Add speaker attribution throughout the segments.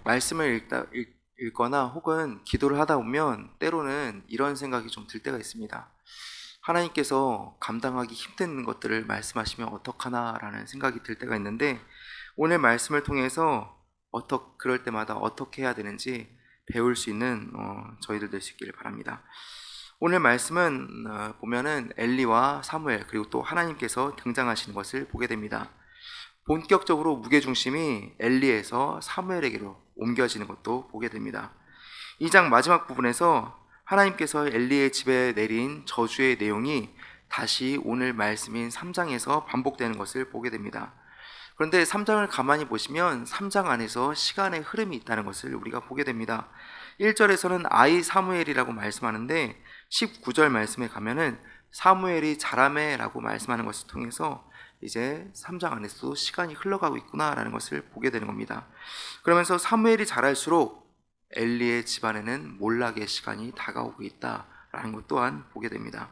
Speaker 1: 말씀을 읽거나 혹은 기도를 하다 보면 때로는 이런 생각이 좀 들 때가 있습니다. 하나님께서 감당하기 힘든 것들을 말씀하시면 어떡하나라는 생각이 들 때가 있는데, 오늘 말씀을 통해서 그럴 때마다 어떻게 해야 되는지 배울 수 있는 저희들 될 수 있기를 바랍니다. 오늘 말씀은 보면은 엘리와 사무엘 그리고 또 하나님께서 등장하시는 것을 보게 됩니다. 본격적으로 무게중심이 엘리에서 사무엘에게로 옮겨지는 것도 보게 됩니다. 2장 마지막 부분에서 하나님께서 엘리의 집에 내린 저주의 내용이 다시 오늘 말씀인 3장에서 반복되는 것을 보게 됩니다. 그런데 3장을 가만히 보시면 3장 안에서 시간의 흐름이 있다는 것을 우리가 보게 됩니다. 1절에서는 아이 사무엘이라고 말씀하는데 19절 말씀에 가면은 사무엘이 자라매라고 말씀하는 것을 통해서 이제 3장 안에서도 시간이 흘러가고 있구나라는 것을 보게 되는 겁니다. 그러면서 사무엘이 자랄수록 엘리의 집안에는 몰락의 시간이 다가오고 있다라는 것 또한 보게 됩니다.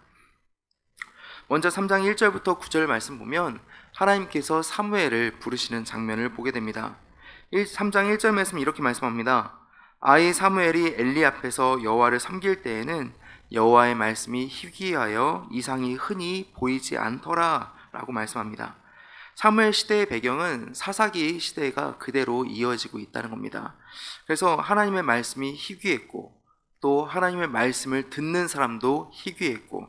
Speaker 1: 먼저 3장 1절부터 9절 말씀 보면 하나님께서 사무엘을 부르시는 장면을 보게 됩니다. 3장 1절 말씀 이렇게 말씀합니다. 아이 사무엘이 엘리 앞에서 여호와를 섬길 때에는 여호와의 말씀이 희귀하여 이상이 흔히 보이지 않더라 라고 말씀합니다. 사무엘 시대의 배경은 사사기 시대가 그대로 이어지고 있다는 겁니다. 그래서 하나님의 말씀이 희귀했고 또 하나님의 말씀을 듣는 사람도 희귀했고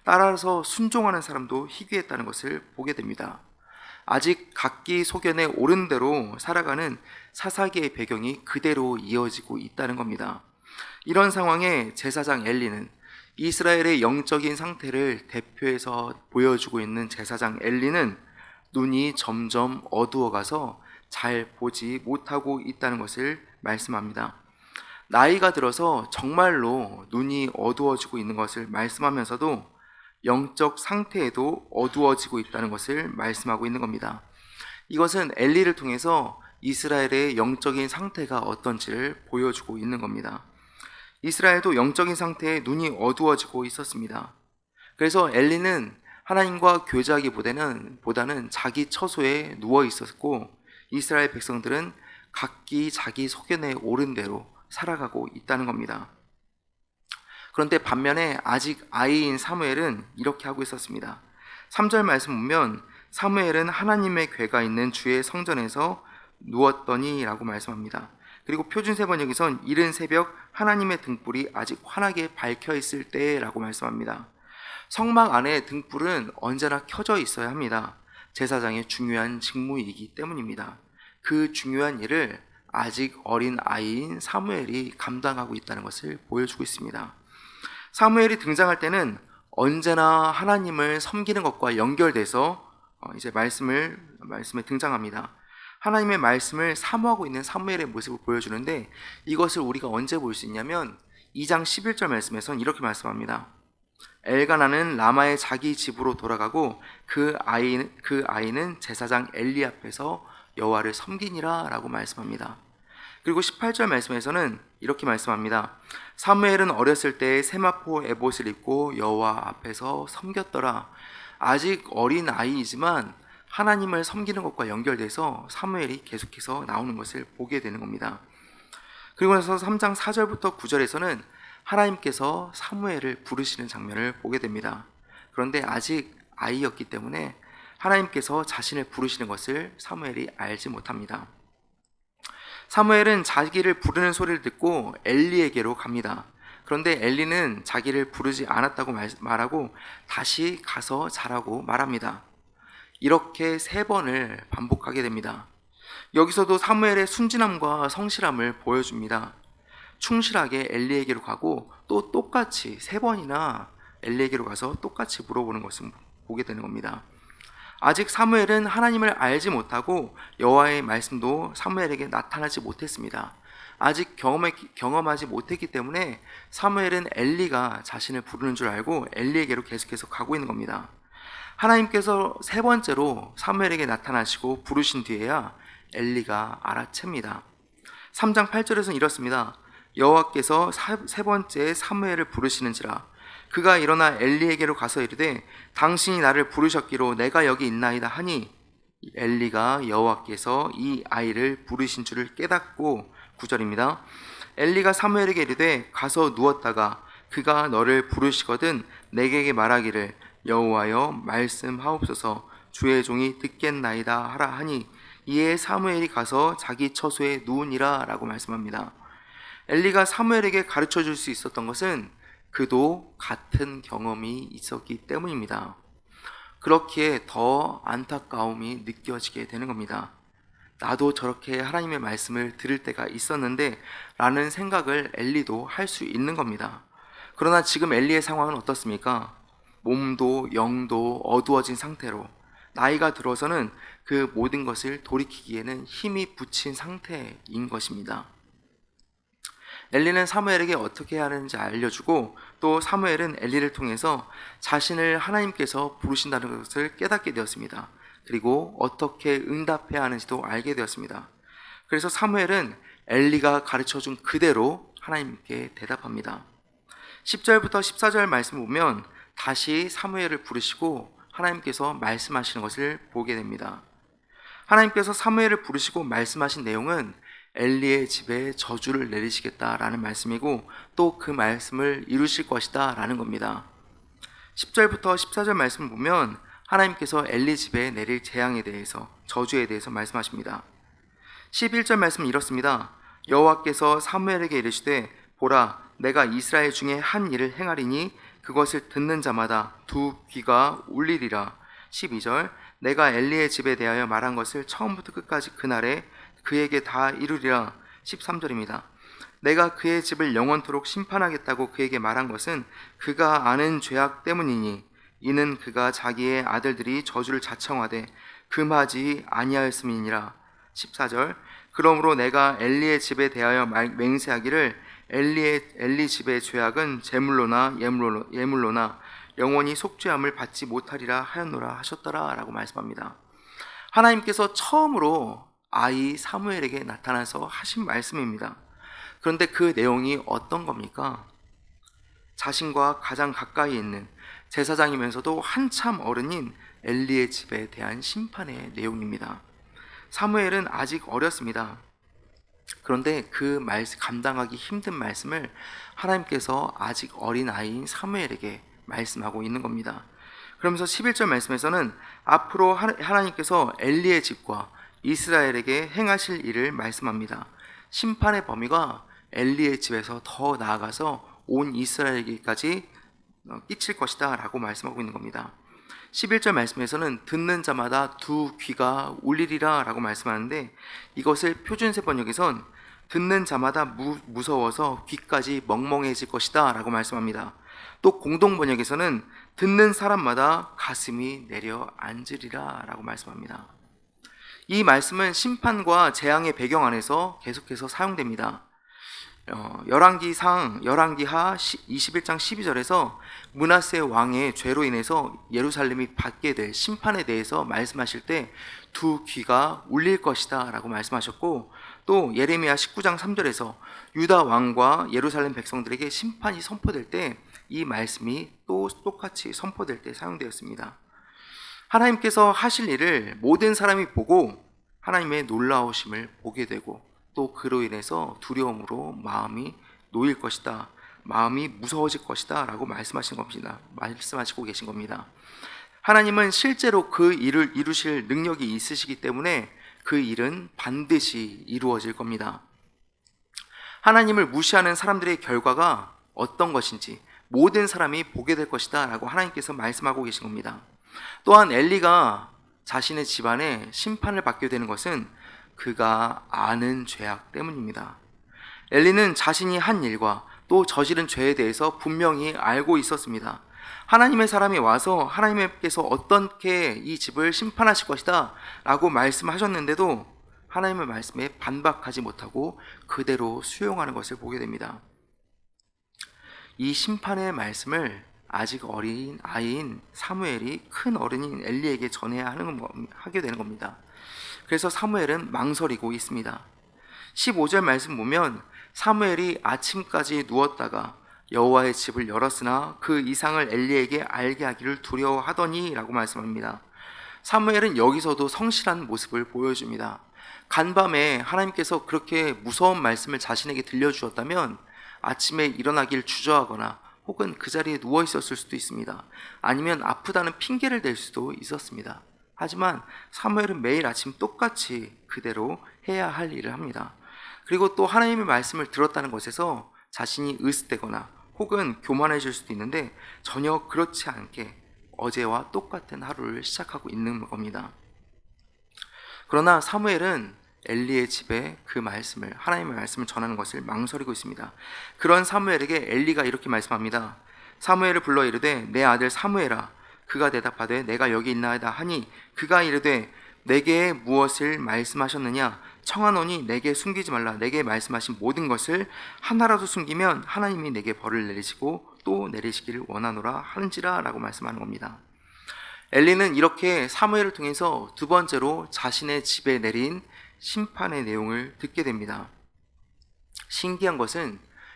Speaker 1: 따라서 순종하는 사람도 희귀했다는 것을 보게 됩니다. 아직 각기 소견에 옳은 대로 살아가는 사사기의 배경이 그대로 이어지고 있다는 겁니다. 이런 상황에 제사장 엘리는 이스라엘의 영적인 상태를 대표해서 보여주고 있는 제사장 엘리는 눈이 점점 어두워가서 잘 보지 못하고 있다는 것을 말씀합니다. 나이가 들어서 정말로 눈이 어두워지고 있는 것을 말씀하면서도 영적 상태에도 어두워지고 있다는 것을 말씀하고 있는 겁니다. 이것은 엘리를 통해서 이스라엘의 영적인 상태가 어떤지를 보여주고 있는 겁니다. 이스라엘도 영적인 상태에 눈이 어두워지고 있었습니다. 그래서 엘리는 하나님과 교제하기보다는 자기 처소에 누워 있었고 이스라엘 백성들은 각기 자기 소견에 옳은 대로 살아가고 있다는 겁니다. 그런데 반면에 아직 아이인 사무엘은 이렇게 하고 있었습니다. 3절 말씀 보면 사무엘은 하나님의 궤가 있는 주의 성전에서 누웠더니 라고 말씀합니다. 그리고 표준세번역에선 이른 새벽 하나님의 등불이 아직 환하게 밝혀 있을 때라고 말씀합니다. 성막 안에 등불은 언제나 켜져 있어야 합니다. 제사장의 중요한 직무이기 때문입니다. 그 중요한 일을 아직 어린 아이인 사무엘이 감당하고 있다는 것을 보여주고 있습니다. 사무엘이 등장할 때는 언제나 하나님을 섬기는 것과 연결돼서 이제 말씀에 등장합니다. 하나님의 말씀을 사모하고 있는 사무엘의 모습을 보여주는데 이것을 우리가 언제 볼 수 있냐면 2장 11절 말씀에선 이렇게 말씀합니다. 엘가나는 라마의 자기 집으로 돌아가고 그 아이는 제사장 엘리 앞에서 여호와를 섬기니라 라고 말씀합니다. 그리고 18절 말씀에서는 이렇게 말씀합니다. 사무엘은 어렸을 때 세마포 에봇을 입고 여호와 앞에서 섬겼더라. 아직 어린 아이이지만 하나님을 섬기는 것과 연결돼서 사무엘이 계속해서 나오는 것을 보게 되는 겁니다. 그리고 나서 3장 4절부터 9절에서는 하나님께서 사무엘을 부르시는 장면을 보게 됩니다. 그런데 아직 아이였기 때문에 하나님께서 자신을 부르시는 것을 사무엘이 알지 못합니다. 사무엘은 자기를 부르는 소리를 듣고 엘리에게로 갑니다. 그런데 엘리는 자기를 부르지 않았다고 말하고 다시 가서 자라고 말합니다. 이렇게 3번을 반복하게 됩니다. 여기서도 사무엘의 순진함과 성실함을 보여줍니다. 충실하게 엘리에게로 가고 또 똑같이 3번이나 엘리에게로 가서 똑같이 물어보는 것을 보게 되는 겁니다. 아직 사무엘은 하나님을 알지 못하고 여호와의 말씀도 사무엘에게 나타나지 못했습니다. 아직 경험하지 못했기 때문에 사무엘은 엘리가 자신을 부르는 줄 알고 엘리에게로 계속해서 가고 있는 겁니다. 하나님께서 3번째로 사무엘에게 나타나시고 부르신 뒤에야 엘리가 알아챕니다. 3장 8절에서는 이렇습니다. 여호와께서 3번째 사무엘을 부르시는지라 그가 일어나 엘리에게로 가서 이르되 당신이 나를 부르셨기로 내가 여기 있나이다 하니 엘리가 여호와께서 이 아이를 부르신 줄을 깨닫고 9절입니다. 엘리가 사무엘에게 이르되 가서 누웠다가 그가 너를 부르시거든 내게 말하기를 여호와여 말씀하옵소서 주의 종이 듣겠나이다 하라 하니 이에 사무엘이 가서 자기 처소에 누우니라 라고 말씀합니다. 엘리가 사무엘에게 가르쳐 줄 수 있었던 것은 그도 같은 경험이 있었기 때문입니다. 그렇기에 더 안타까움이 느껴지게 되는 겁니다. 나도 저렇게 하나님의 말씀을 들을 때가 있었는데 라는 생각을 엘리도 할 수 있는 겁니다. 그러나 지금 엘리의 상황은 어떻습니까? 몸도 영도 어두워진 상태로 나이가 들어서는 그 모든 것을 돌이키기에는 힘이 붙인 상태인 것입니다. 엘리는 사무엘에게 어떻게 해야 하는지 알려주고 또 사무엘은 엘리를 통해서 자신을 하나님께서 부르신다는 것을 깨닫게 되었습니다. 그리고 어떻게 응답해야 하는지도 알게 되었습니다. 그래서 사무엘은 엘리가 가르쳐준 그대로 하나님께 대답합니다. 10절부터 14절 말씀 보면 다시 사무엘을 부르시고 하나님께서 말씀하시는 것을 보게 됩니다. 하나님께서 사무엘을 부르시고 말씀하신 내용은 엘리의 집에 저주를 내리시겠다라는 말씀이고 또 그 말씀을 이루실 것이다 라는 겁니다. 10절부터 14절 말씀을 보면 하나님께서 엘리 집에 내릴 재앙에 대해서 저주에 대해서 말씀하십니다. 11절 말씀은 이렇습니다. 여호와께서 사무엘에게 이르시되 보라 내가 이스라엘 중에 한 일을 행하리니 그것을 듣는 자마다 두 귀가 울리리라. 12절 내가 엘리의 집에 대하여 말한 것을 처음부터 끝까지 그날에 그에게 다 이루리라. 13절입니다. 내가 그의 집을 영원토록 심판하겠다고 그에게 말한 것은 그가 아는 죄악 때문이니 이는 그가 자기의 아들들이 저주를 자청하되 금하지 아니하였음이니라. 14절 그러므로 내가 엘리의 집에 대하여 맹세하기를 엘리 집의 죄악은 제물로나 예물로나 영원히 속죄함을 받지 못하리라 하였노라 하셨더라 라고 말씀합니다. 하나님께서 처음으로 아이 사무엘에게 나타나서 하신 말씀입니다. 그런데 그 내용이 어떤 겁니까? 자신과 가장 가까이 있는 제사장이면서도 한참 어른인 엘리의 집에 대한 심판의 내용입니다. 사무엘은 아직 어렸습니다. 그런데 그 감당하기 힘든 말씀을 하나님께서 아직 어린 아이인 사무엘에게 말씀하고 있는 겁니다. 그러면서 11절 말씀에서는 앞으로 하나님께서 엘리의 집과 이스라엘에게 행하실 일을 말씀합니다. 심판의 범위가 엘리의 집에서 더 나아가서 온 이스라엘에게까지 끼칠 것이다 라고 말씀하고 있는 겁니다. 11절 말씀에서는 듣는 자마다 두 귀가 울리리라 라고 말씀하는데 이것을 표준세 번역에선 듣는 자마다 무서워서 귀까지 멍멍해질 것이다 라고 말씀합니다. 또 공동 번역에서는 듣는 사람마다 가슴이 내려앉으리라 라고 말씀합니다. 이 말씀은 심판과 재앙의 배경 안에서 계속해서 사용됩니다. 열왕기하 21장 12절에서 므낫세 왕의 죄로 인해서 예루살렘이 받게 될 심판에 대해서 말씀하실 때 두 귀가 울릴 것이다 라고 말씀하셨고 또 예레미야 19장 3절에서 유다 왕과 예루살렘 백성들에게 심판이 선포될 때 이 말씀이 또 똑같이 선포될 때 사용되었습니다. 하나님께서 하실 일을 모든 사람이 보고 하나님의 놀라우심을 보게 되고 또 그로 인해서 두려움으로 마음이 놓일 것이다, 마음이 무서워질 것이다 라고 말씀하시고 계신 겁니다. 하나님은 실제로 그 일을 이루실 능력이 있으시기 때문에 그 일은 반드시 이루어질 겁니다. 하나님을 무시하는 사람들의 결과가 어떤 것인지 모든 사람이 보게 될 것이다 라고 하나님께서 말씀하고 계신 겁니다. 또한 엘리가 자신의 집안에 심판을 받게 되는 것은 그가 아는 죄악 때문입니다. 엘리는 자신이 한 일과 또 저지른 죄에 대해서 분명히 알고 있었습니다. 하나님의 사람이 와서 하나님께서 어떻게 이 집을 심판하실 것이다 라고 말씀하셨는데도 하나님의 말씀에 반박하지 못하고 그대로 수용하는 것을 보게 됩니다. 이 심판의 말씀을 아직 어린 아이인 사무엘이 큰 어른인 엘리에게 전해야 하게 되는 겁니다. 그래서 사무엘은 망설이고 있습니다. 15절 말씀 보면 사무엘이 아침까지 누웠다가 여호와의 집을 열었으나 그 이상을 엘리에게 알게 하기를 두려워하더니 라고 말씀합니다. 사무엘은 여기서도 성실한 모습을 보여줍니다. 간밤에 하나님께서 그렇게 무서운 말씀을 자신에게 들려주었다면 아침에 일어나길 주저하거나 혹은 그 자리에 누워 있었을 수도 있습니다. 아니면 아프다는 핑계를 댈 수도 있었습니다. 하지만 사무엘은 매일 아침 똑같이 그대로 해야 할 일을 합니다. 그리고 또 하나님의 말씀을 들었다는 것에서 자신이 으스대거나 혹은 교만해질 수도 있는데 전혀 그렇지 않게 어제와 똑같은 하루를 시작하고 있는 겁니다. 그러나 사무엘은 엘리의 집에 그 말씀을, 하나님의 말씀을 전하는 것을 망설이고 있습니다. 그런 사무엘에게 엘리가 이렇게 말씀합니다. 사무엘을 불러 이르되 내 아들 사무엘아, 그가 대답하되 내가 여기 있나이다 하니 그가 이르되 내게 무엇을 말씀하셨느냐? 청하노니 내게 숨기지 말라. 내게 말씀하신 모든 것을 하나라도 숨기면 하나님이 내게 벌을 내리시고 또 내리시기를 원하노라 하는지라 라고 말씀하는 겁니다. 엘리는 이렇게 사무엘을 통해서 두 번째로 자신의 집에 내린 심판의 내용을 듣게 됩니다.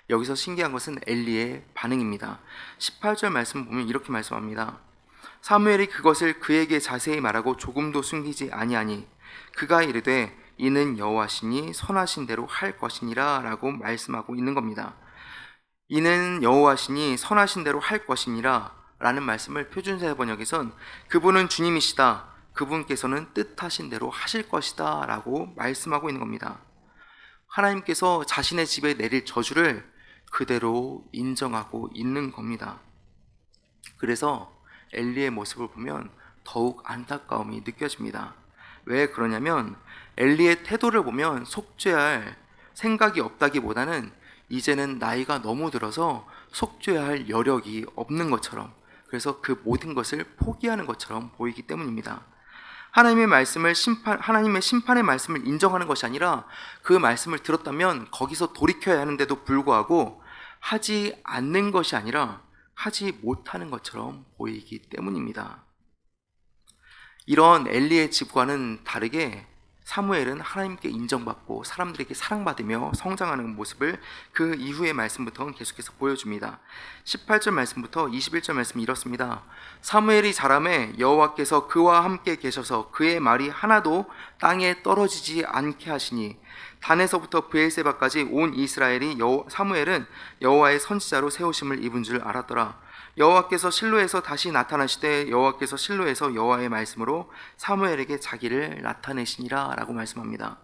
Speaker 1: 여기서 신기한 것은 엘리의 반응입니다. 18절 말씀을 보면 이렇게 말씀합니다. 사무엘이 그것을 그에게 자세히 말하고 조금도 숨기지 아니하니 그가 이르되 이는 여호와시니 선하신 대로 할 것이니라 라고 말씀하고 있는 겁니다. 이는 여호와시니 선하신 대로 할 것이니라 라는 말씀을 표준세 번역에선 그분은 주님이시다, 그분께서는 뜻하신 대로 하실 것이다 라고 말씀하고 있는 겁니다. 하나님께서 자신의 집에 내릴 저주를 그대로 인정하고 있는 겁니다. 그래서 엘리의 모습을 보면 더욱 안타까움이 느껴집니다. 왜 그러냐면 엘리의 태도를 보면 속죄할 생각이 없다기보다는 이제는 나이가 너무 들어서 속죄할 여력이 없는 것처럼, 그래서 그 모든 것을 포기하는 것처럼 보이기 때문입니다. 하나님의 심판의 말씀을 인정하는 것이 아니라 그 말씀을 들었다면 거기서 돌이켜야 하는데도 불구하고 하지 않는 것이 아니라 하지 못하는 것처럼 보이기 때문입니다. 이런 엘리의 집과는 다르게 사무엘은 하나님께 인정받고 사람들에게 사랑받으며 성장하는 모습을 그 이후의 말씀부터는 계속해서 보여줍니다. 18절 말씀부터 21절 말씀이 이렇습니다. 사무엘이 자라매 여호와께서 그와 함께 계셔서 그의 말이 하나도 땅에 떨어지지 않게 하시니 단에서부터 브엘세바까지 온 이스라엘이 사무엘은 여호와의 선지자로 세우심을 입은 줄 알았더라. 여호와께서 실로에서 다시 나타나시되 여호와께서 실로에서 여호와의 말씀으로 사무엘에게 자기를 나타내시니라 라고 말씀합니다.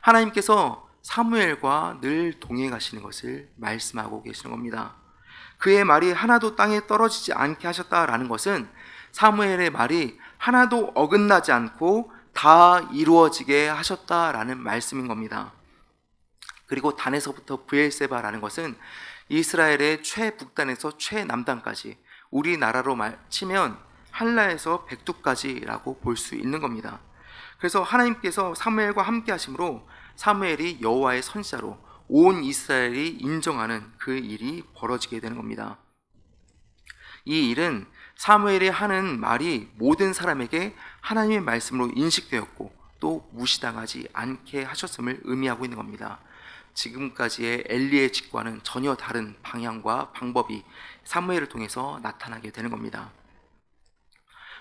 Speaker 1: 하나님께서 사무엘과 늘 동행하시는 것을 말씀하고 계시는 겁니다. 그의 말이 하나도 땅에 떨어지지 않게 하셨다라는 것은 사무엘의 말이 하나도 어긋나지 않고 다 이루어지게 하셨다라는 말씀인 겁니다. 그리고 단에서부터 브엘세바라는 것은 이스라엘의 최북단에서 최남단까지, 우리나라로 치면 한라에서 백두까지라고 볼 수 있는 겁니다. 그래서 하나님께서 사무엘과 함께 하심으로 사무엘이 여호와의 선지자로 온 이스라엘이 인정하는 그 일이 벌어지게 되는 겁니다. 이 일은 사무엘이 하는 말이 모든 사람에게 하나님의 말씀으로 인식되었고 또 무시당하지 않게 하셨음을 의미하고 있는 겁니다. 지금까지의 엘리의 집과는 전혀 다른 방향과 방법이 사무엘을 통해서 나타나게 되는 겁니다.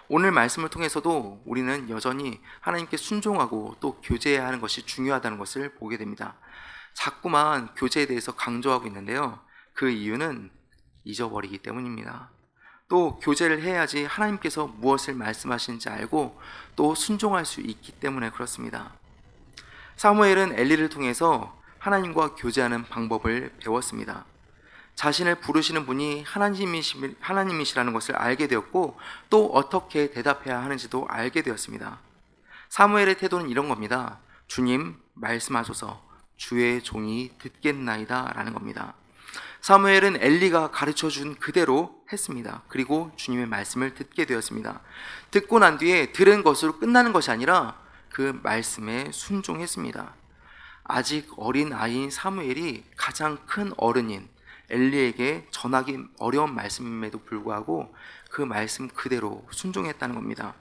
Speaker 1: 오늘 말씀을 통해서도 우리는 여전히 하나님께 순종하고 또 교제해야 하는 것이 중요하다는 것을 보게 됩니다. 자꾸만 교제에 대해서 강조하고 있는데요, 그 이유는 잊어버리기 때문입니다. 또 교제를 해야지 하나님께서 무엇을 말씀하시는지 알고 또 순종할 수 있기 때문에 그렇습니다. 사무엘은 엘리를 통해서 하나님과 교제하는 방법을 배웠습니다. 자신을 부르시는 분이 하나님이시라는 것을 알게 되었고 또 어떻게 대답해야 하는지도 알게 되었습니다. 사무엘의 태도는 이런 겁니다. 주님 말씀하소서, 주의 종이 듣겠나이다 라는 겁니다. 사무엘은 엘리가 가르쳐준 그대로 했습니다. 그리고 주님의 말씀을 듣게 되었습니다. 듣고 난 뒤에 들은 것으로 끝나는 것이 아니라 그 말씀에 순종했습니다. 아직 어린 아이인 사무엘이 가장 큰 어른인 엘리에게 전하기 어려운 말씀임에도 불구하고 그 말씀 그대로 순종했다는 겁니다.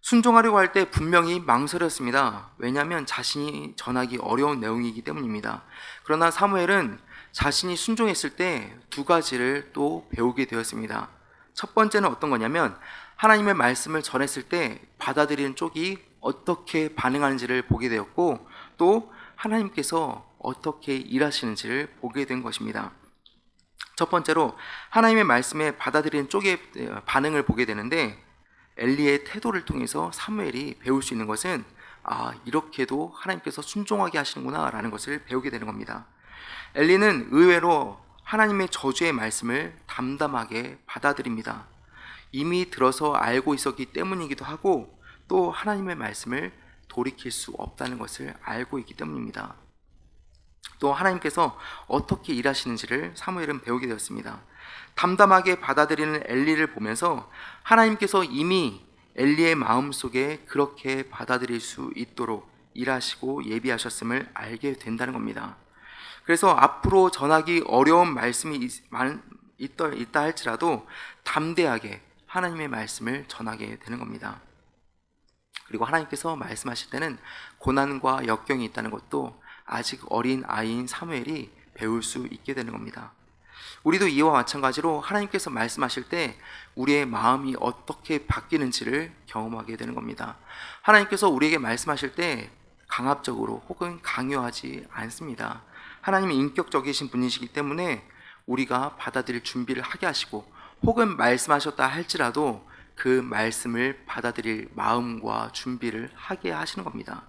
Speaker 1: 순종하려고 할 때 분명히 망설였습니다. 왜냐하면 자신이 전하기 어려운 내용이기 때문입니다. 그러나 사무엘은 자신이 순종했을 때 두 가지를 또 배우게 되었습니다. 첫 번째는 어떤 거냐면 하나님의 말씀을 전했을 때 받아들이는 쪽이 어떻게 반응하는지를 보게 되었고, 또 하나님께서 어떻게 일하시는지를 보게 된 것입니다. 첫 번째로 하나님의 말씀에 받아들이는 쪽의 반응을 보게 되는데, 엘리의 태도를 통해서 사무엘이 배울 수 있는 것은 이렇게도 하나님께서 순종하게 하시는구나 라는 것을 배우게 되는 겁니다. 엘리는 의외로 하나님의 저주의 말씀을 담담하게 받아들입니다. 이미 들어서 알고 있었기 때문이기도 하고, 또 하나님의 말씀을 돌이킬 수 없다는 것을 알고 있기 때문입니다. 또 하나님께서 어떻게 일하시는지를 사무엘은 배우게 되었습니다. 담담하게 받아들이는 엘리를 보면서 하나님께서 이미 엘리의 마음속에 그렇게 받아들일 수 있도록 일하시고 예비하셨음을 알게 된다는 겁니다. 그래서 앞으로 전하기 어려운 말씀이 있다 할지라도 담대하게 하나님의 말씀을 전하게 되는 겁니다. 그리고 하나님께서 말씀하실 때는 고난과 역경이 있다는 것도 아직 어린 아이인 사무엘이 배울 수 있게 되는 겁니다. 우리도 이와 마찬가지로 하나님께서 말씀하실 때 우리의 마음이 어떻게 바뀌는지를 경험하게 되는 겁니다. 하나님께서 우리에게 말씀하실 때 강압적으로 혹은 강요하지 않습니다. 하나님이 인격적이신 분이시기 때문에 우리가 받아들일 준비를 하게 하시고, 혹은 말씀하셨다 할지라도 그 말씀을 받아들일 마음과 준비를 하게 하시는 겁니다.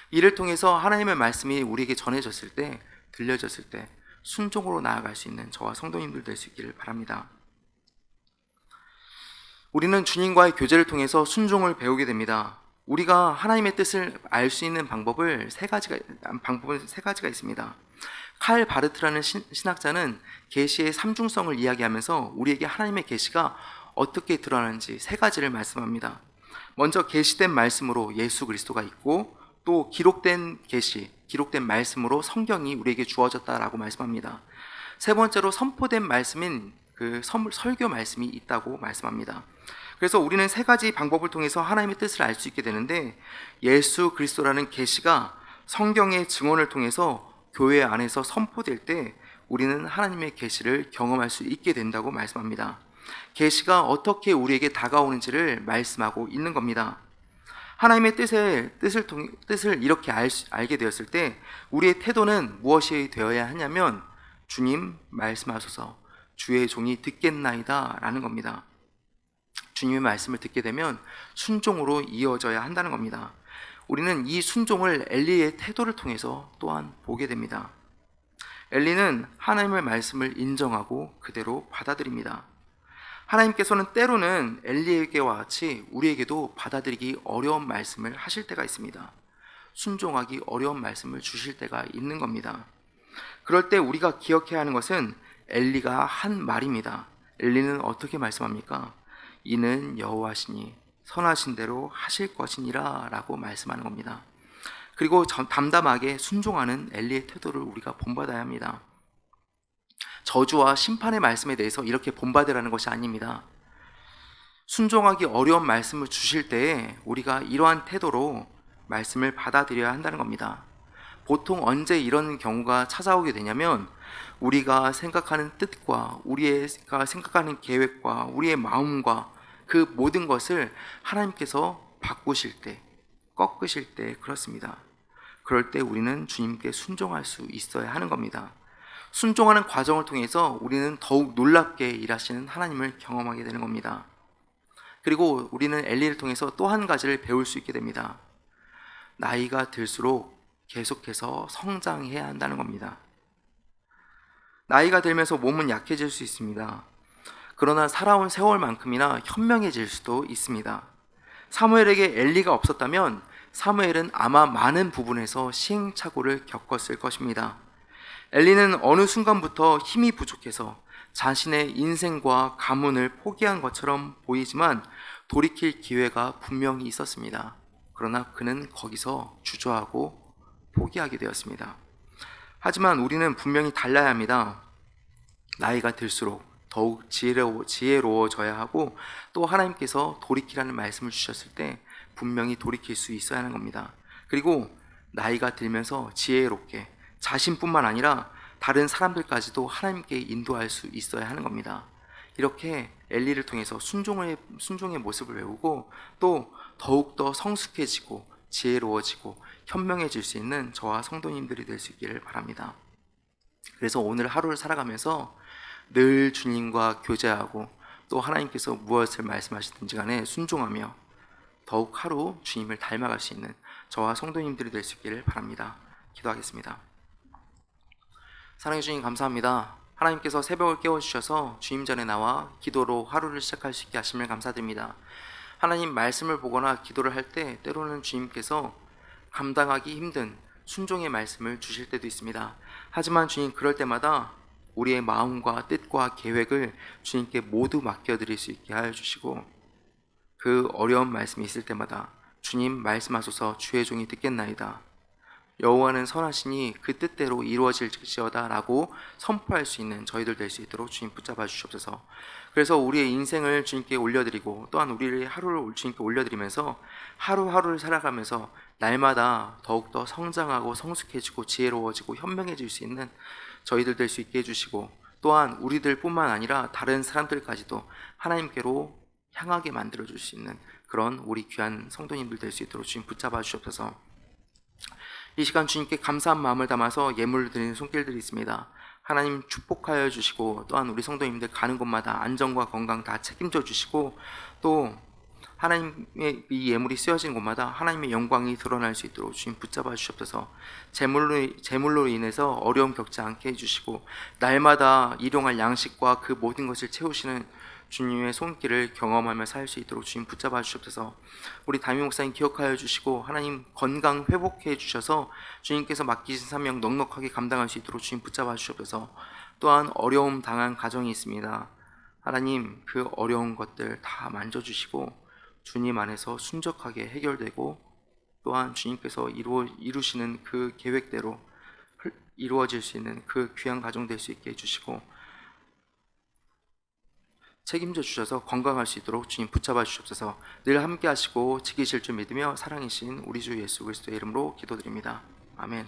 Speaker 1: 이를 통해서 하나님의 말씀이 우리에게 전해졌을 때, 들려졌을 때 순종으로 나아갈 수 있는 저와 성도님들 될 수 있기를 바랍니다. 우리는 주님과의 교제를 통해서 순종을 배우게 됩니다. 우리가 하나님의 뜻을 알 수 있는 방법은 세 가지가 있습니다. 칼 바르트라는 신학자는 계시의 삼중성을 이야기하면서 우리에게 하나님의 계시가 어떻게 드러나는지 세 가지를 말씀합니다. 먼저 계시된 말씀으로 예수 그리스도가 있고, 또 기록된 계시, 기록된 말씀으로 성경이 우리에게 주어졌다라고 말씀합니다. 세 번째로 선포된 말씀인 설교 말씀이 있다고 말씀합니다. 그래서 우리는 세 가지 방법을 통해서 하나님의 뜻을 알 수 있게 되는데, 예수 그리스도라는 계시가 성경의 증언을 통해서 교회 안에서 선포될 때 우리는 하나님의 계시를 경험할 수 있게 된다고 말씀합니다. 계시가 어떻게 우리에게 다가오는지를 말씀하고 있는 겁니다. 하나님의 뜻을 이렇게 알게 되었을 때 우리의 태도는 무엇이 되어야 하냐면, 주님 말씀하소서, 주의 종이 듣겠나이다 라는 겁니다. 주님의 말씀을 듣게 되면 순종으로 이어져야 한다는 겁니다. 우리는 이 순종을 엘리의 태도를 통해서 또한 보게 됩니다. 엘리는 하나님의 말씀을 인정하고 그대로 받아들입니다. 하나님께서는 때로는 엘리에게와 같이 우리에게도 받아들이기 어려운 말씀을 하실 때가 있습니다. 순종하기 어려운 말씀을 주실 때가 있는 겁니다. 그럴 때 우리가 기억해야 하는 것은 엘리가 한 말입니다. 엘리는 어떻게 말씀합니까? 이는 여호와시니 선하신 대로 하실 것이니라 라고 말씀하는 겁니다. 그리고 담담하게 순종하는 엘리의 태도를 우리가 본받아야 합니다. 저주와 심판의 말씀에 대해서 이렇게 본받으라는 것이 아닙니다. 순종하기 어려운 말씀을 주실 때에 우리가 이러한 태도로 말씀을 받아들여야 한다는 겁니다. 보통 언제 이런 경우가 찾아오게 되냐면, 우리가 생각하는 뜻과 우리가 생각하는 계획과 우리의 마음과 그 모든 것을 하나님께서 바꾸실 때, 꺾으실 때 그렇습니다. 그럴 때 우리는 주님께 순종할 수 있어야 하는 겁니다. 순종하는 과정을 통해서 우리는 더욱 놀랍게 일하시는 하나님을 경험하게 되는 겁니다. 그리고 우리는 엘리를 통해서 또 한 가지를 배울 수 있게 됩니다. 나이가 들수록 계속해서 성장해야 한다는 겁니다. 나이가 들면서 몸은 약해질 수 있습니다. 그러나 살아온 세월만큼이나 현명해질 수도 있습니다. 사무엘에게 엘리가 없었다면 사무엘은 아마 많은 부분에서 시행착오를 겪었을 것입니다. 엘리는 어느 순간부터 힘이 부족해서 자신의 인생과 가문을 포기한 것처럼 보이지만 돌이킬 기회가 분명히 있었습니다. 그러나 그는 거기서 주저하고 포기하게 되었습니다. 하지만 우리는 분명히 달라야 합니다. 나이가 들수록 더욱 지혜로워져야 하고, 또 하나님께서 돌이키라는 말씀을 주셨을 때 분명히 돌이킬 수 있어야 하는 겁니다. 그리고 나이가 들면서 지혜롭게 자신뿐만 아니라 다른 사람들까지도 하나님께 인도할 수 있어야 하는 겁니다. 이렇게 엘리를 통해서 순종의 모습을 배우고, 또 더욱더 성숙해지고 지혜로워지고 현명해질 수 있는 저와 성도님들이 될 수 있기를 바랍니다. 그래서 오늘 하루를 살아가면서 늘 주님과 교제하고 또 하나님께서 무엇을 말씀하시든지 간에 순종하며 더욱 하루 주님을 닮아갈 수 있는 저와 성도님들이 될 수 있기를 바랍니다. 기도하겠습니다. 사랑해 주님 감사합니다. 하나님께서 새벽을 깨워주셔서 주님 전에 나와 기도로 하루를 시작할 수 있게 하심을 감사드립니다. 하나님 말씀을 보거나 기도를 할 때 때로는 주님께서 감당하기 힘든 순종의 말씀을 주실 때도 있습니다. 하지만 주님 그럴 때마다 우리의 마음과 뜻과 계획을 주님께 모두 맡겨드릴 수 있게 하여 주시고 그 어려운 말씀이 있을 때마다 주님 말씀하소서 주의 종이 듣겠나이다. 여호와는 선하시니 그 뜻대로 이루어질지어다 라고 선포할 수 있는 저희들 될 수 있도록 주님 붙잡아 주시옵소서. 그래서 우리의 인생을 주님께 올려드리고 또한 우리의 하루를 주님께 올려드리면서 하루하루를 살아가면서 날마다 더욱더 성장하고 성숙해지고 지혜로워지고 현명해질 수 있는 저희들 될 수 있게 해주시고 또한 우리들 뿐만 아니라 다른 사람들까지도 하나님께로 향하게 만들어 줄 수 있는 그런 우리 귀한 성도님들 될 수 있도록 주님 붙잡아 주시옵소서. 이 시간 주님께 감사한 마음을 담아서 예물을 드리는 손길들이 있습니다. 하나님 축복하여 주시고 또한 우리 성도님들 가는 곳마다 안전과 건강 다 책임져 주시고 또 하나님의 이 예물이 쓰여진 곳마다 하나님의 영광이 드러날 수 있도록 주님 붙잡아 주시옵소서. 재물로 인해서 어려움 겪지 않게 해주시고 날마다 일용할 양식과 그 모든 것을 채우시는 주님의 손길을 경험하며 살 수 있도록 주님 붙잡아 주시옵소서. 우리 담임 목사님 기억하여 주시고 하나님 건강 회복해 주셔서 주님께서 맡기신 사명 넉넉하게 감당할 수 있도록 주님 붙잡아 주시옵소서. 또한 어려움 당한 가정이 있습니다. 하나님 그 어려운 것들 다 만져주시고 주님 안에서 순적하게 해결되고 또한 주님께서 이루시는 그 계획대로 이루어질 수 있는 그 귀한 가정 될 수 있게 해주시고 책임져 주셔서 건강할 수 있도록 주님 붙잡아 주시옵소서. 늘 함께 하시고 지키실 줄 믿으며 사랑이신 우리 주 예수 그리스도의 이름으로 기도드립니다. 아멘.